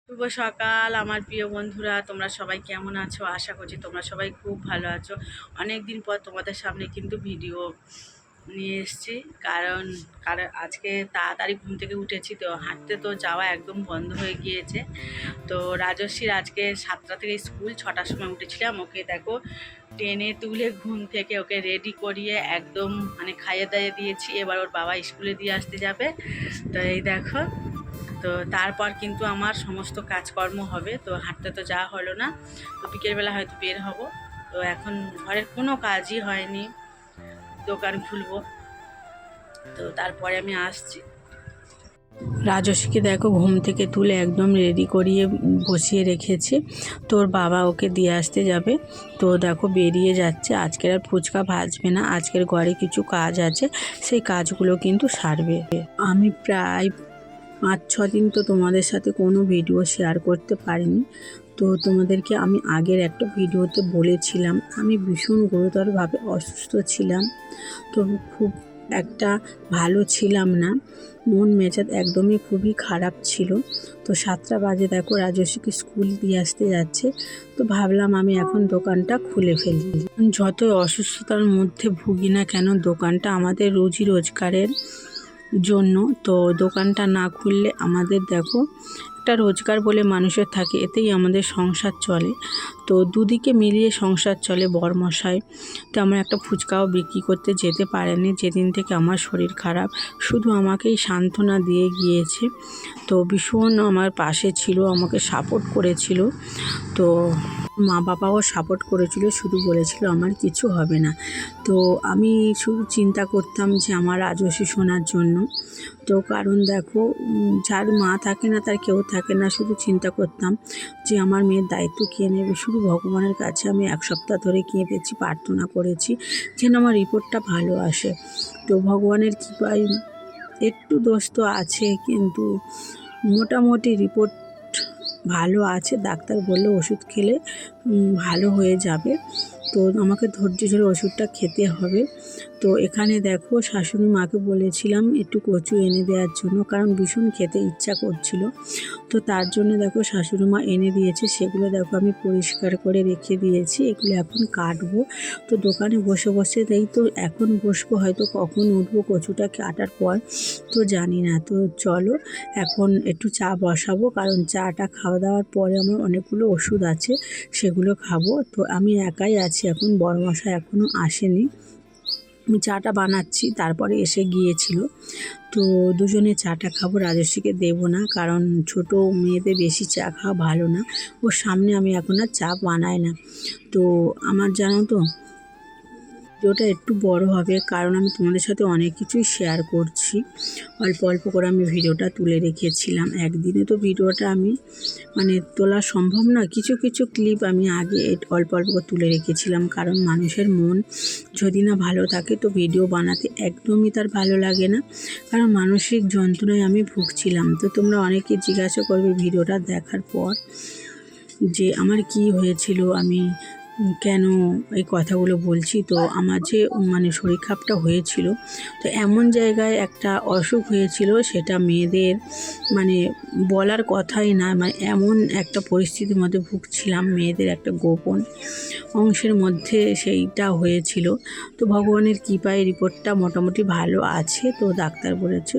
শুভ সকাল আমার প্রিয় বন্ধুরা, তোমরা সবাই কেমন আছো? আশা করছি তোমরা সবাই খুব ভালো আছো। অনেক দিন পর তোমাদের সামনে কিন্তু ভিডিও নিয়ে এসেছি, কারণ কারণ আজকে তাড়াতাড়ি ঘুম থেকে উঠেছি, তো হাঁটতে তো যাওয়া একদম বন্ধ হয়ে গিয়েছে। তো রাজস্বীর আজকে 7টা থেকে স্কুল, 6টার সময় উঠেছিলাম। ওকে দেখো টেনে তুলে ঘুম থেকে ওকে রেডি করিয়ে একদম মানে খাইয়ে দাইয়ে দিয়েছি। এবার ওর বাবা স্কুলে দিয়ে আসতে যাবে। তো এই দেখো, তো তারপর কিন্তু আমার সমস্ত কাজকর্ম হবে। তো হাঁটতে তো যাওয়া হলো না, তো বিকেলবেলা হয়তো বের হব। তো এখন ঘরের কোনো কাজই হয়নি, দোকান খুলবো, তো তারপরে আমি আসছি। রাজস্বীকে দেখো ঘুম থেকে তুলে একদম রেডি করিয়ে বসিয়ে রেখেছি। তোর বাবা ওকে দিয়ে আসতে যাবে, তো দেখো বেরিয়ে যাচ্ছে। আজকের আর ফুচকা ভাজবে না, আজকের ঘরে কিছু কাজ আছে, সেই কাজগুলো কিন্তু সারবে। আমি প্রায় 5-6 দিন তো তোমাদের সাথে কোনো ভিডিও শেয়ার করতে পারিনি। তো তোমাদেরকে আমি আগের একটা ভিডিওতে বলেছিলাম আমি ভীষণ গুরুতরভাবে অসুস্থ ছিলাম। তো খুব একটা ভালো ছিলাম না, মন মেজাজ একদমই খুবই খারাপ ছিল। তো 7টা বাজে দেখো রাজস্বীকে স্কুল দিয়ে আসতে যাচ্ছে। তো ভাবলাম আমি এখন দোকানটা খুলে ফেলি। যতই অসুস্থতার মধ্যে ভুগি না কেন, দোকানটা আমাদের রুজি রোজগারের জন্য। তো দোকানটা না খুললে আমাদের দেখো একটা রোজগার বলে মানুষের থাকে, এতেই আমাদের সংসার চলে। তো দুদিকে মিলিয়ে সংসার চলে বরমশাই। তো আমার একটা ফুচকাও বিক্রি করতে যেতে পারেনি যেদিন থেকে আমার শরীর খারাপ, শুধু আমাকেই সান্ত্বনা দিয়ে গিয়েছে। তো ভীষণ আমার পাশে ছিল, আমাকে সাপোর্ট করেছিল। তো মা বাবাও সাপোর্ট করেছিল, শুধু বলেছিল আমার কিছু হবে না। তো আমি শুধু চিন্তা করতাম যে আমার রাজস্বী শোনার জন্য। তো কারণ দেখো যার মা থাকে না তার কেউ থাকে না, শুধু চিন্তা করতাম যে আমার মেয়ের দায়িত্ব কে নেবে। শুধু ভগবানের কাছে আমি 1 সপ্তাহ ধরে কেঁদেছি, প্রার্থনা করেছি যেন আমার রিপোর্টটা ভালো আসে। তো ভগবানের কৃপায় একটু দোষ তো আছে, কিন্তু মোটামুটি রিপোর্ট ভালো আছে। ডাক্তার বললো ওষুধ খেলে ভালো হয়ে যাবে। তো আমাকে ধৈর্য ধরে ওষুধটা খেতে হবে। তো এখানে দেখো শাশুড়ি মাকে বলেছিলাম একটু কচু এনে দেওয়ার জন্য, কারণ ভীষণ খেতে ইচ্ছা করছিল। তো তার জন্য দেখো শাশুড়ি মা এনে দিয়েছে, সেগুলো দেখো আমি পরিষ্কার করে রেখে দিয়েছি। এগুলো এখন কাটবো। তো দোকানে বসে বসে এই তো এখন বসবো, হয়তো কখন উঠবো কচুটা কাটার পর তো জানি না। তো চলো এখন একটু চা বসাবো, কারণ চাটা খাওয়া দাওয়ার পরে আমার অনেকগুলো ওষুধ আছে, সেগুলো খাবো। তো আমি একাই আছি এখন, বড়মশাই এখনও আসেনি। আমি চাটা বানাচ্ছি, তারপরে এসে গিয়েছিল। তো দুজনে চাটা খাবো, রাজস্বীকে দেবো না, কারণ ছোট মেয়েদের বেশি চা খাওয়া ভালো না। ওর সামনে আমি এখন আর চা বানাই না। তো আমার জানো তো ভিডিওটা একটু বড় হবে, কারণ আমি তোমাদের সাথে অনেক কিছুই শেয়ার করছি। অল্প অল্প করে আমি ভিডিওটা তুলে রেখেছিলাম, একদিনে তো ভিডিওটা আমি মানে তোলা সম্ভব না। কিছু কিছু ক্লিপ আমি আগে অল্প অল্প করে তুলে রেখেছিলাম, কারণ মানুষের মন যদি না ভালো থাকে তো ভিডিও বানাতে একদমই তার ভালো লাগে না, কারণ মানসিক যন্ত্রণায় আমি ভুগছিলাম। তো তোমরা অনেকে জিজ্ঞাসা করবে ভিডিওটা দেখার পর যে আমার কি হয়েছিল, আমি কেন এই কথাগুলো বলছি। তো আমার যে মানে শরীর খারাপটা হয়েছিল, তো এমন জায়গায় একটা অসুখ হয়েছিল, সেটা মেয়েদের মানে বলার কথাই না, মানে এমন একটা পরিস্থিতির মধ্যে ভুগছিলাম, মেয়েদের একটা গোপন অংশের মধ্যে সেইটা হয়েছিল। তো ভগবানের কৃপায় রিপোর্টটা মোটামুটি ভালো আছে। তো ডাক্তার বলেছে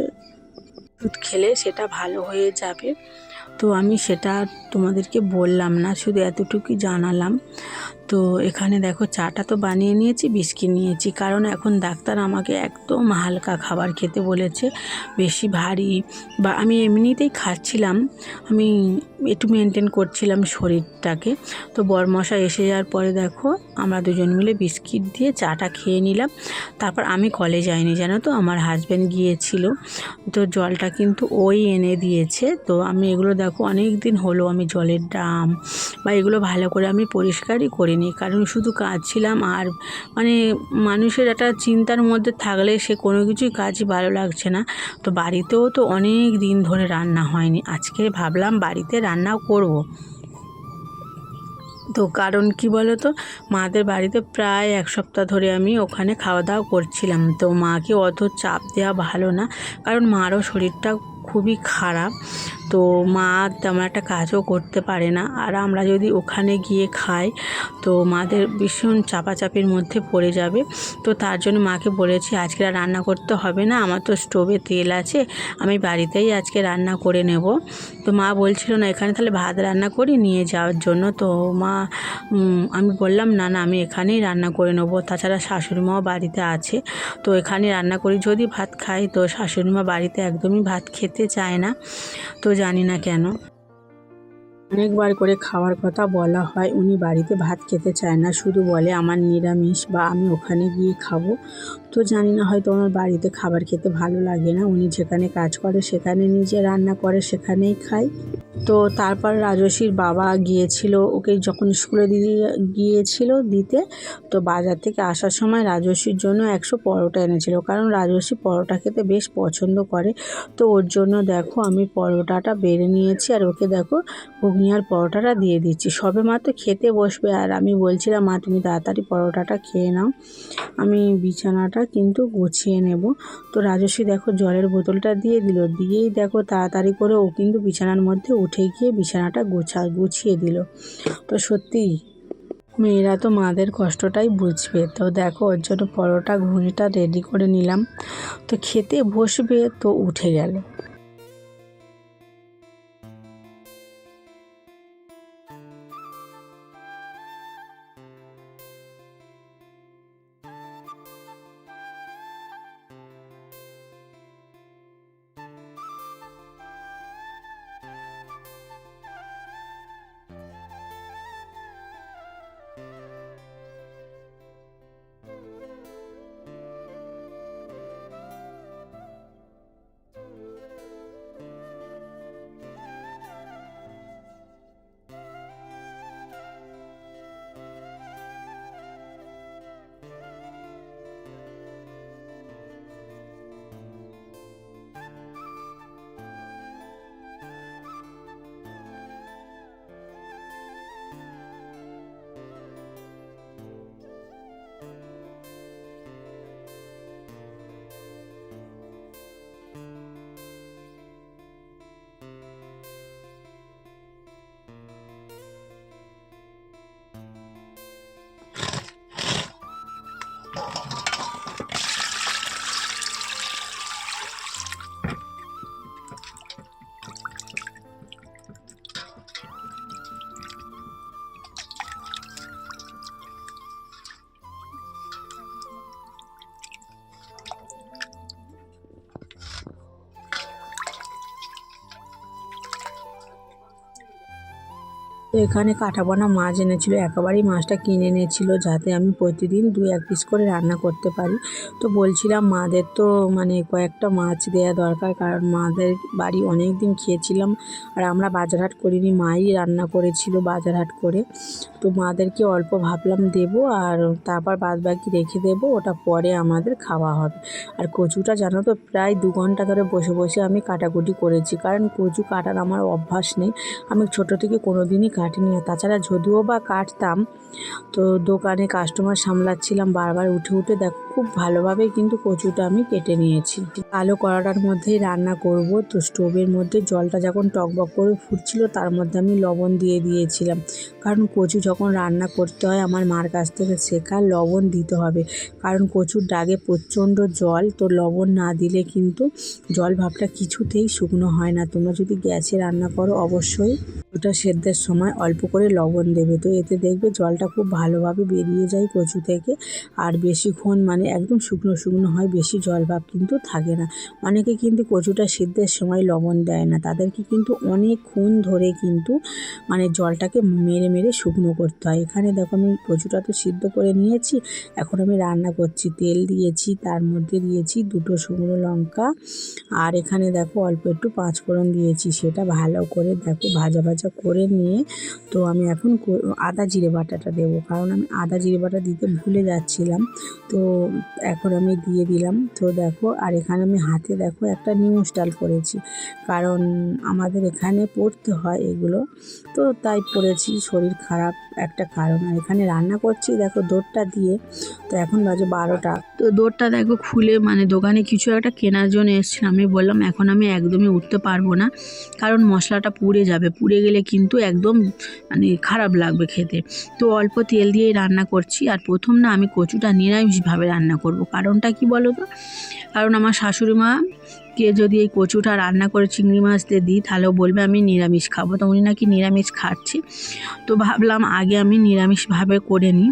ওষুধ খেলে সেটা ভালো হয়ে যাবে। তো আমি সেটা তোমাদেরকে বললাম না, শুধু এতটুকুই জানালাম। তো এখানে দেখো চাটা তো বানিয়ে নিয়েছি, বিস্কিট নিয়েছি, কারণ এখন ডাক্তার আমাকে একদম হালকা খাবার খেতে বলেছে, বেশি ভারী বা আমি এমনিতেই খাচ্ছিলাম, আমি একটু মেনটেন করছিলাম শরীরটাকে। তো বরমশাই এসে যাওয়ার পরে দেখো আমরা দুজন মিলে বিস্কিট দিয়ে চাটা খেয়ে নিলাম। তারপর আমি কলে যাইনি, জানো তো আমার হাজব্যান্ড গিয়েছিল। তো জলটা কিন্তু ওই এনে দিয়েছে। তো আমি এগুলো দেখো অনেক দিন হলো আমি জলের ড্রাম বা এগুলো ভালো করে আমি পরিষ্কারই করিনি, কারণ শুধু কাঁদছিলাম। আর মানে মানুষের একটা চিন্তার মধ্যে থাকলে সে কোনো কিছুই কাজই ভালো লাগছে না। তো বাড়িতেও তো অনেক দিন ধরে রান্না হয়নি, আজকে ভাবলাম বাড়িতে রান্না করব। তো কারণ কি বলো তো, মাদের বাড়িতে প্রায় 1 সপ্তাহ ধরে আমি ওখানে খাওয়া দাওয়া করছিলাম। তো মাকে অত চাপ দেওয়া ভালো না, কারণ মারও শরীরটা খুবই খারাপ। তো মা তেমন একটা কাজও করতে পারে না, আর আমরা যদি ওখানে গিয়ে খাই তো মাদের ভীষণ চাপাচাপির মধ্যে পড়ে যাবে। তো তার জন্য মাকে বলেছি আজকে আর রান্না করতে হবে না, আমার তো স্টোভে তেল আছে, আমি বাড়িতেই আজকে রান্না করে নেব। তো মা বলছিল না এখানে তাহলে ভাত রান্না করি নিয়ে যাওয়ার জন্য। তো মা আমি বললাম না না, আমি এখানেই রান্না করে নেবো, তাছাড়া শাশুড়ি মাও বাড়িতে আছে, তো এখানে রান্না করি। যদি ভাত খাই তো শাশুড়ি মা বাড়িতে একদমই ভাত খেতে চায় না, তো জানি না কেন। অনেকবার করে খাওয়ার কথা বলা হয়, উনি বাড়িতে ভাত খেতে চায় না, শুধু বলে আমার নিরামিষ বা আমি ওখানে গিয়ে খাবো। তো জানি না, হয়তো আমার বাড়িতে খাবার খেতে ভালো লাগে না, উনি যেখানে কাজ করে সেখানে নিজে রান্না করে সেখানেই খায়। তো তারপর রাজস্বীর বাবা গিয়েছিল ওকে যখন স্কুলে গিয়েছিল দিতে, তো বাজার থেকে আসার সময় রাজস্বীর জন্য 100 পরোটা এনেছিল, কারণ রাজস্বী পরোটা খেতে বেশ পছন্দ করে। তো ওর জন্য দেখো আমি পরোটাটা বেড়ে নিয়েছি, আর ওকে দেখো ঘুগনি আর পরোটাটা দিয়ে দিচ্ছি। সবে মাত্র খেতে বসবে, আর আমি বলছিলাম মা তুমি তাড়াতাড়ি পরোটাটা খেয়ে নাও, আমি বিছানাটা কিন্তু গুছিয়ে নেব। তো রাজস্বী দেখো জলের বোতলটা দিয়ে দিল, দিয়েই দেখো তাড়াতাড়ি করে ও কিন্তু বিছানার মধ্যে উঠে গিয়ে বিছানাটা গুছিয়ে দিল। তো সত্যিই মেয়েরা তো মাদের কষ্টটাই বুঝবে। তো দেখো ওর জন্য পরোটা ঘুগনিটা রেডি করে নিলাম, তো খেতে বসবে তো উঠে গেল। তো এখানে কাটাপোনা মাছ এনেছিল, একেবারেই মাছটা কিনে এনেছিল যাতে আমি প্রতিদিন 2-1 পিস করে রান্না করতে পারি। তো বলছিলাম মাদের তো মানে কয়েকটা মাছ দেওয়া দরকার, কারণ মাদের বাড়ি অনেক দিন খেয়েছিলাম, আর আমরা বাজার হাট করিনি, মাই রান্না করেছিল বাজার হাট করে। তো মাদেরকে অল্প ভাবলাম দেবো, আর তারপর বাদবাকি রেখে দেবো, ওটা পরে আমাদের খাওয়া হবে। আর কচুটা জানো তো প্রায় 2 ঘন্টা ধরে বসে বসে আমি কাটাকুটি করেছি, কারণ কচু কাটার আমার অভ্যাস নেই, আমি ছোটো থেকে কোনো দিনই কাটিনি। না তাছাড়া যদিও বা কাটতাম, তো দোকানে কাস্টমার সামলাচ্ছিলাম, বারবার উঠে উঠে দেখো খুব ভালোভাবে কিন্তু কচুটা আমি কেটে নিয়েছি। কালো কড়াটার মধ্যেই রান্না করব, তো স্টোভের মধ্যে জলটা যখন টকবক করে ফুটছিল তার মধ্যে আমি লবণ দিয়ে দিয়েছিলাম, কারণ কচু যখন রান্না করতে হয় আমার মার কাছ থেকে শেখা লবণ দিতে হবে, কারণ কচুর ডাগে প্রচণ্ড জল, তো লবণ না দিলে কিন্তু জল ভাবটা কিছুতেই শুকনো হয় না। তোমরা যদি গ্যাসে রান্না করো অবশ্যই ওটা সেদ্ধের সময় অল্প করে লবণ দেবে, তো এতে দেখবে জলটা খুব ভালোভাবে বেরিয়ে যায় কচু থেকে, আর বেশিক্ষণ মানে একদম শুকনো শুকনো হয়, বেশি জল ভাব কিন্তু থাকে না। অনেকে কিন্তু কচুটা সিদ্ধের সময় লবণ দেয় না, তাদেরকে কিন্তু অনেকক্ষণ ধরে কিন্তু মানে জলটাকে মেরে মেরে শুকনো করতে হয়। এখানে দেখো আমি কচুটা তো সিদ্ধ করে নিয়েছি, এখন আমি রান্না করছি। তেল দিয়েছি, তার মধ্যে দিয়েছি 2টো শুকনো লঙ্কা, আর এখানে দেখো অল্প একটু 5 ফোড়ন দিয়েছি, সেটা ভালো করে দেখো ভাজা ভাজা করে নিয়ে তো আমি এখন আদা জিরে বাটাটা দেবো, কারণ আমি আদা জিরে বাটা দিতে ভুলে যাচ্ছিলাম, তো এখন আমি দিয়ে দিলাম। তো দেখো, আর এখানে আমি হাতে দেখো একটা নিম ডাল করেছি, কারণ আমাদের এখানে পড়তে হয় এগুলো, তো তাই পড়েছি, শরীর খারাপ একটা কারণ। আর এখানে রান্না করছি দেখো দোরটা দিয়ে, তো এখন বাজে 12টা। তো দোরটা দেখো খুলে মানে দোকানে কিছু একটা কেনার জন্য এসেছিলাম। আমি বললাম এখন আমি একদমই উঠতে পারবো না, কারণ মশলাটা পুড়ে যাবে, পুড়ে গেলে কিন্তু একদম মানে খারাপ লাগবে খেতে। তো অল্প তেল দিয়েই রান্না করছি। আর প্রথম না আমি কচুটা নিরামিষভাবে রান্না করব। কারণটা কি বলো তো, কারণ আমার শাশুড়ি মা কে যদি এই কচুটা রান্না করে চিংড়ি মাছ দিয়ে দিই তাহলেও বলবে আমি নিরামিষ খাবো, তো উনি নাকি নিরামিষ খাচ্ছি। তো ভাবলাম আগে আমি নিরামিষভাবে করে নিই,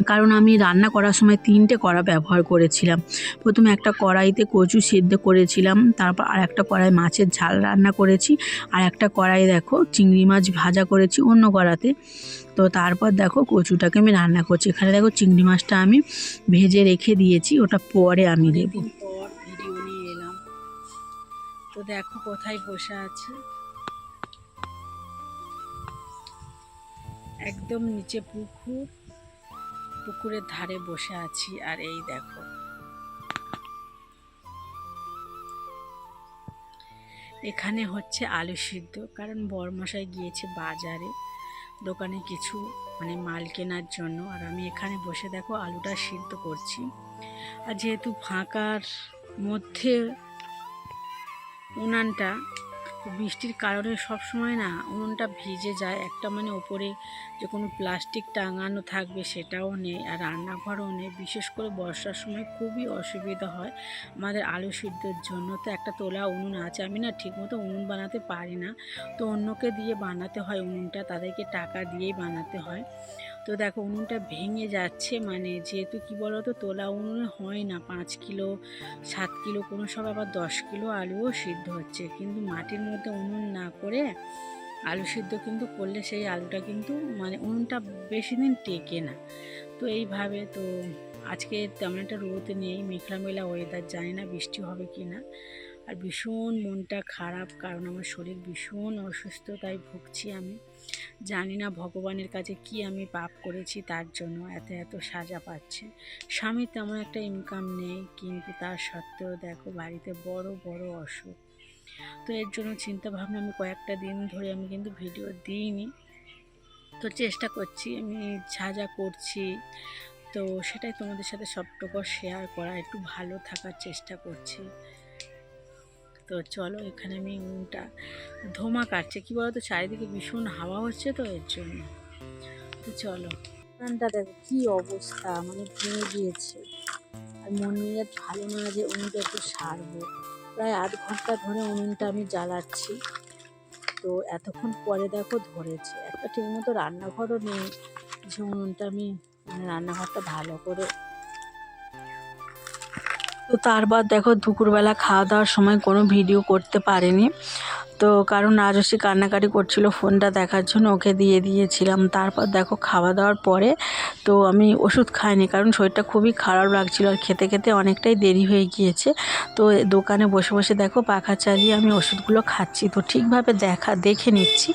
কারণ আমি রান্না করার সময় 3টে কড়া ব্যবহার করেছিলাম। প্রথমে একটা কড়াইতে কচু সিদ্ধ করেছিলাম, তারপর আর একটা কড়াই মাছের ঝাল রান্না করেছি, আর একটা কড়াই দেখো চিংড়ি মাছ ভাজা করেছি অন্য কড়াতে। তো তারপর দেখো কচুটাকে আমি রান্না করছি। এখানে দেখো চিংড়ি মাছটা আমি ভেজে রেখে দিয়েছি, ওটা পরে আমি দেবো। পর ভিডিও নিয়ে এলাম, তো দেখো কোথায় বসে আছে, একদম নিচে পুকুরের ধারে বসে আছি। আর এই দেখো এখানে হচ্ছে আলু সিদ্ধ, কারণ বরমশাই গিয়েছে বাজারে দোকানে কিছু মানে মাল কেনার জন্য। আর আমি এখানে বসে দেখো আলুটা সিদ্ধ করছি। আর যেহেতু ফাঁকার মধ্যে উনানটা, বৃষ্টির কারণে সব সময় না উনুনটা ভিজে যায়, একটা মানে ওপরে যে কোনো প্লাস্টিক টাঙানো থাকবে সেটাও নেই, আর রান্নাঘরও নেই। বিশেষ করে বর্ষার সময় খুবই অসুবিধা হয় আমাদের আলু সিদ্ধর জন্য। তো একটা তোলা উনুন আছে, আমি না ঠিকমতো উনুন বানাতে পারি না, তো অন্যকে দিয়ে বানাতে হয় উনুনটা, তাদেরকে টাকা দিয়েই বানাতে হয়। তো দেখো উনুনটা ভেঙে যাচ্ছে, মানে যেহেতু কি বলো তো তোলা উনুনে হয় না 5 কিলো 7 কিলো, কোনো সব আবার 10 কিলো আলুও সিদ্ধ হচ্ছে। কিন্তু মাটির মধ্যে উনুন না করে আলু সিদ্ধ কিন্তু করলে সেই আলুটা কিন্তু মানে উনুনটা বেশি দিন টেকে না। তো এইভাবে তো আজকে তেমন একটা রোদ নেই, মেঘলা মেঘলা ওয়েদার, জানি না বৃষ্টি হবে কি না। আর ভীষণ মনটা খারাপ, কারণ আমার শরীর ভীষণ অসুস্থতায় ভুগছি। আমি জানি না ভগবানের কাছে কি আমি পাপ করেছি তার জন্য এত এত সাজা পাচ্ছে। স্বামী তেমন একটা ইনকাম নেই, কিন্তু তার সত্ত্বেও দেখো বাড়িতে বড় বড় অসুখ। তো এর জন্য চিন্তা ভাবনা আমি কয়েকটা দিন ধরে আমি কিন্তু ভিডিও দিইনি, তো চেষ্টা করছি আমি যা করছি, তো সেটাই তোমাদের সাথে সবটুকু শেয়ার করা, একটু ভালো থাকার চেষ্টা করছি। তো চলো এখানে আমি উনুনটা ধোঁয়া কাটছে, কী বলো তো চারিদিকে ভীষণ হাওয়া হচ্ছে, তো এর জন্য। তো চলো উনুনটা দেখো কী অবস্থা, মানে ভেঙে গিয়েছে। আর মন মেজাজ ভালো না যে উনুনটা একটু সারবো। প্রায় 8 ঘন্টা ধরে উনুনটা আমি জ্বালাচ্ছি, তো এতক্ষণ পরে দেখো ধরেছে। একটা ঠিকমতো রান্নাঘরও নেই যে উনুনটা আমি মানে রান্নাঘরটা ভালো করে। তো তারপর দেখো দুপুরবেলা খাওয়া দাওয়ার সময় কোনো ভিডিও করতে পারিনি, তো কারণ রাজস্বী কান্নাকাটি করছিল ফোনটা দেখার জন্য, ওকে দিয়ে দিয়েছিলাম। তারপর দেখো খাওয়া দাওয়ার পরে তো আমি ওষুধ খাইনি, কারণ শরীরটা খুবই খারাপ লাগছিল, আর খেতে খেতে অনেকটাই দেরি হয়ে গিয়েছে। তো দোকানে বসে বসে দেখো পাখা চালিয়ে আমি ওষুধগুলো খাচ্ছি, তো ঠিকভাবে দেখে নিচ্ছি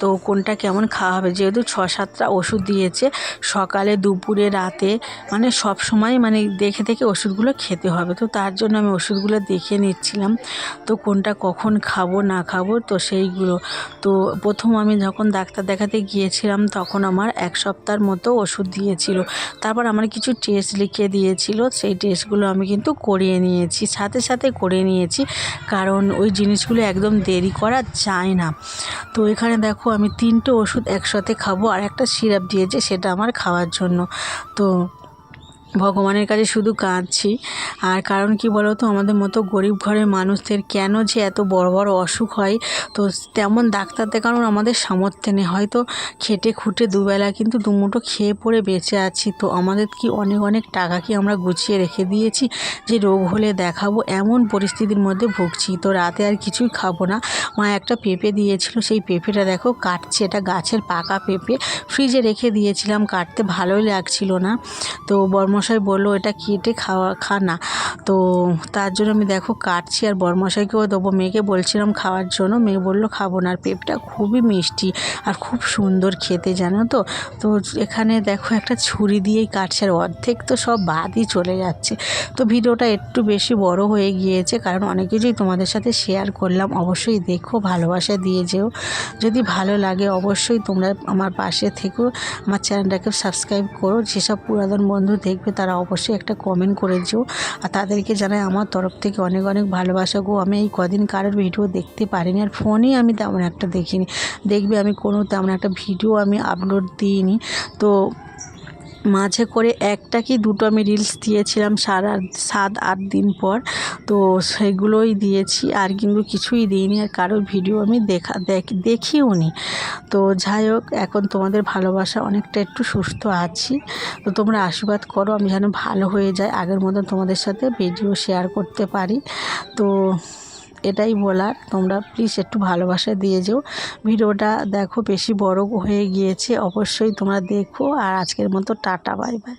তো কোনটা কেমন খাওয়া হবে। যেহেতু 6-7টা ওষুধ দিয়েছে, সকালে দুপুরে রাতে, মানে সব সময় মানে দেখে দেখে ওষুধগুলো খেতে হবে, তো তার জন্য আমি ওষুধগুলো দেখে নিচ্ছিলাম তো কোনটা কখন খাবো না খাবো। তো সেইগুলো তো প্রথম আমি যখন ডাক্তার দেখাতে গিয়েছিলাম তখন আমার 1 সপ্তাহের মতো ওষুধ দিয়েছিল। তারপর আমার কিছু টেস্ট লিখে দিয়েছিল, সেই টেস্টগুলো আমি কিন্তু করিয়ে নিয়েছি, সাথে সাথে করে নিয়েছি, কারণ ওই জিনিসগুলো একদম দেরি করা যায় না। তো এখানে দেখো আমি 3টে ওষুধ একসাথে খাবো, আর একটা সিরাপ দিয়েছে সেটা আমার খাওয়ার জন্য। তো ভগবানের কাছে শুধু কাঁদছি। আর কারণ কি বলো তো, আমাদের মতো গরিব ঘরের মানুষদের কেন যে এত বড় বড় অসুখ হয়, তো তেমন ডাক্তার দেখানোর আমাদের সামর্থ্য নেই। হয়তো খেটে খুঁটে দুবেলা কিন্তু দুমুঠো খেয়ে পড়ে বেঁচে আছি, তো আমাদের কি অনেক অনেক টাকা কি আমরা গুছিয়ে রেখে দিয়েছি যে রোগ হলে দেখাবো, এমন পরিস্থিতির মধ্যে ভুগছি। তো রাতে আর কিছুই খাবো না। মা একটা পেঁপে দিয়েছিল, সেই পেঁপেটা দেখো কাটছে, এটা গাছের পাকা পেঁপে, ফ্রিজে রেখে দিয়েছিলাম, কাটতে ভালোই লাগছিল না। তো বরমশাই বললো এটা কেটে খানা। তো তার জন্য আমি দেখো কাটছি, আর বরমশাইকেও দেবো। মেয়েকে বলছিলাম খাওয়ার জন্য, মেয়ে বললো খাবো না। আর পেঁপেটা খুবই মিষ্টি আর খুব সুন্দর খেতে, জানো তো। তো এখানে দেখো একটা ছুরি দিয়েই কাটছে, আর অর্ধেক তো সব বাদই চলে যাচ্ছে। তো ভিডিওটা একটু বেশি বড় হয়ে গিয়েছে, কারণ অনেক কিছুই তোমাদের সাথে শেয়ার করলাম। অবশ্যই দেখো, ভালোবাসা দিয়ে যেও। যদি ভালো লাগে অবশ্যই তোমরা আমার পাশে থেকো, আমার চ্যানেলটাকে সাবস্ক্রাইব করো। যেসব পুরাতন বন্ধু দেখবে তারা অবশ্যই একটা কমেন্ট করে যেও, আর তাদেরকে জানাই আমার তরফ থেকে অনেক অনেক ভালোবাসা গো। আমি এই কদিন কারোর ভিডিও দেখতে পারিনি, আর ফোনেই আমি তেমন একটা দেখিনি। দেখবে আমি কোনো তেমন একটা ভিডিও আমি আপলোড দিইনি। তো মাঝে করে একটা কি দুটো আমি রিলস দিয়েছিলাম 7-8 দিন পর, তো সেগুলোই দিয়েছি, আর কিন্তু কিছুই দিইনি, আর কারোর ভিডিও আমি দেখিও নি। তো যাই হোক, এখন তোমাদের ভালোবাসা অনেকটা একটু সুস্থ আছি। তো তোমরা আশীর্বাদ করো আমি যেন ভালো হয়ে যায়, আগের মতন তোমাদের সাথে ভিডিও শেয়ার করতে পারি। তো এটাই বলার, তোমরা প্লিজ একটু ভালোবাসা দিয়ে যেও। ভিডিওটা দেখো বেশি বড় হয়ে গিয়েছে, অবশ্যই তোমরা দেখো। আর আজকের মতো টাটা, বাই বাই।